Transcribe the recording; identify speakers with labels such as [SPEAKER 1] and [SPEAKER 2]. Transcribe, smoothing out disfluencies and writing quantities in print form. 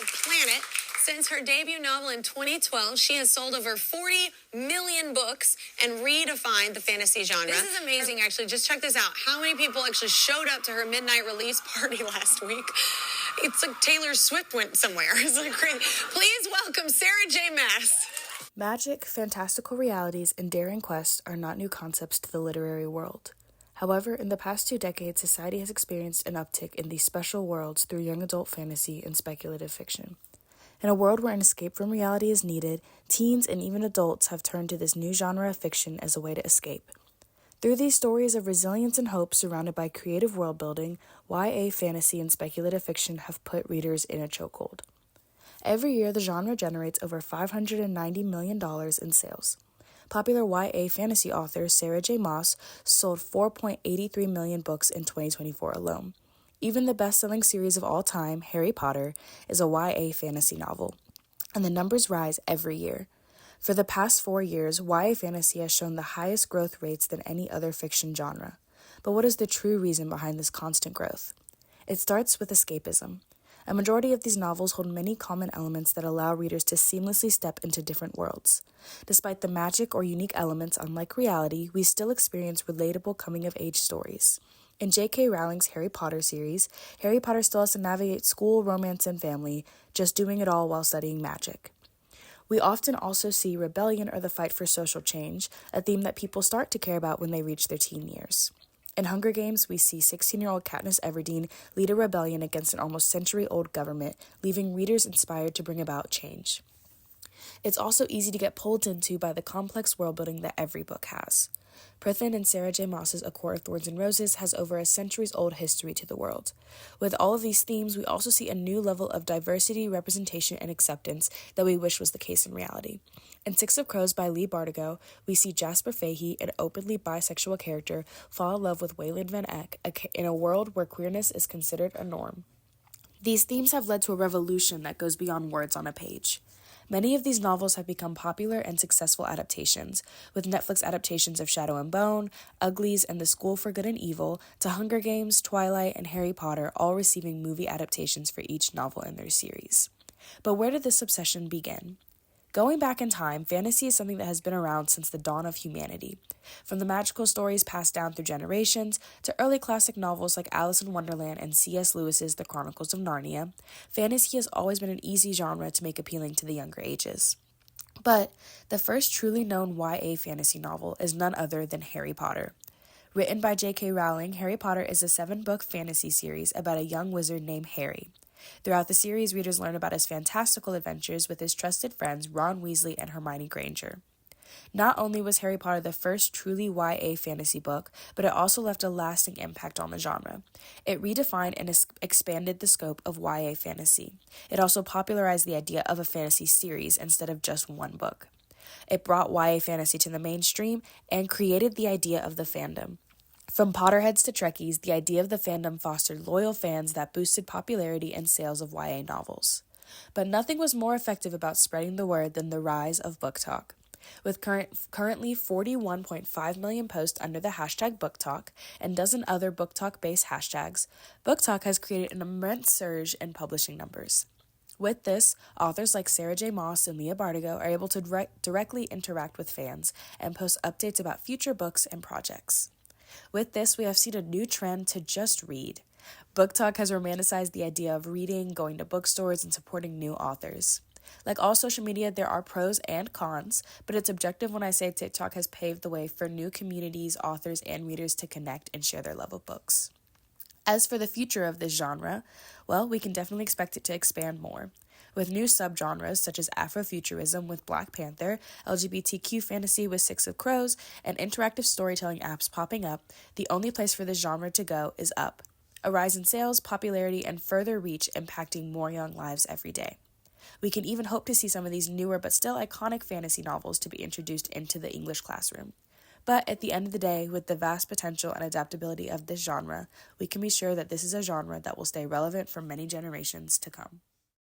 [SPEAKER 1] planet. Since her debut novel in 2012, she has sold over 40 million books and redefined the fantasy genre. This is amazing, actually. Just check this out. How many people actually showed up to her midnight release party last week? It's like Taylor Swift went somewhere. It's like crazy. Please welcome Sarah J. Maas.
[SPEAKER 2] Magic, fantastical realities, and daring quests are not new concepts to the literary world. However, in the past 2 decades, society has experienced an uptick in these special worlds through young adult fantasy and speculative fiction. In a world where an escape from reality is needed, teens and even adults have turned to this new genre of fiction as a way to escape. Through these stories of resilience and hope surrounded by creative world building, YA fantasy and speculative fiction have put readers in a chokehold. Every year, the genre generates over $590 million in sales. Popular YA fantasy author Sarah J. Maas sold 4.83 million books in 2024 alone. Even the best-selling series of all time, Harry Potter, is a YA fantasy novel, and the numbers rise every year. For the past 4 years, YA fantasy has shown the highest growth rates than any other fiction genre. But what is the true reason behind this constant growth? It starts with escapism. A majority of these novels hold many common elements that allow readers to seamlessly step into different worlds. Despite the magic or unique elements unlike reality, we still experience relatable coming-of-age stories. In J.K. Rowling's Harry Potter series, Harry Potter still has to navigate school, romance, and family, just doing it all while studying magic. We often also see rebellion or the fight for social change, a theme that people start to care about when they reach their teen years. In Hunger Games, we see 16-year-old Katniss Everdeen lead a rebellion against an almost century-old government, leaving readers inspired to bring about change. It's also easy to get pulled into by the complex world-building that every book has. Prithin and Sarah J. Maas's A Court of Thorns and Roses has over a centuries-old history to the world. With all of these themes, we also see a new level of diversity, representation, and acceptance that we wish was the case in reality. In Six of Crows by Leigh Bardugo, we see Jasper Fahey, an openly bisexual character, fall in love with Wayland Van Eck in a world where queerness is considered a norm. These themes have led to a revolution that goes beyond words on a page. Many of these novels have become popular and successful adaptations, with Netflix adaptations of Shadow and Bone, Uglies, and The School for Good and Evil, to Hunger Games, Twilight, and Harry Potter, all receiving movie adaptations for each novel in their series. But where did this obsession begin? Going back in time, fantasy is something that has been around since the dawn of humanity. From the magical stories passed down through generations to early classic novels like Alice in Wonderland and C.S. Lewis's The Chronicles of Narnia, fantasy has always been an easy genre to make appealing to the younger ages. But the first truly known YA fantasy novel is none other than Harry Potter. Written by J.K. Rowling, Harry Potter is a 7-book fantasy series about a young wizard named Harry. Throughout the series, readers learn about his fantastical adventures with his trusted friends Ron Weasley and Hermione Granger. Not only was Harry Potter the first truly YA fantasy book, but it also left a lasting impact on the genre. It redefined and expanded the scope of YA fantasy. It also popularized the idea of a fantasy series instead of just one book. It brought YA fantasy to the mainstream and created the idea of the fandom. From Potterheads to Trekkies, the idea of the fandom fostered loyal fans that boosted popularity and sales of YA novels. But nothing was more effective about spreading the word than the rise of BookTok. With currently 41.5 million posts under the hashtag BookTok and dozen other BookTok-based hashtags, BookTok has created an immense surge in publishing numbers. With this, authors like Sarah J. Maas and Leigh Bardugo are able to directly interact with fans and post updates about future books and projects. With this, we have seen a new trend to just read. BookTok has romanticized the idea of reading, going to bookstores, and supporting new authors. Like all social media, there are pros and cons, but it's objective when I say TikTok has paved the way for new communities, authors, and readers to connect and share their love of books. As for the future of this genre, well, we can definitely expect it to expand more. With new subgenres such as Afrofuturism with Black Panther, LGBTQ fantasy with Six of Crows, and interactive storytelling apps popping up, the only place for this genre to go is up. A rise in sales, popularity, and further reach impacting more young lives every day. We can even hope to see some of these newer but still iconic fantasy novels to be introduced into the English classroom. But at the end of the day, with the vast potential and adaptability of this genre, we can be sure that this is a genre that will stay relevant for many generations to come.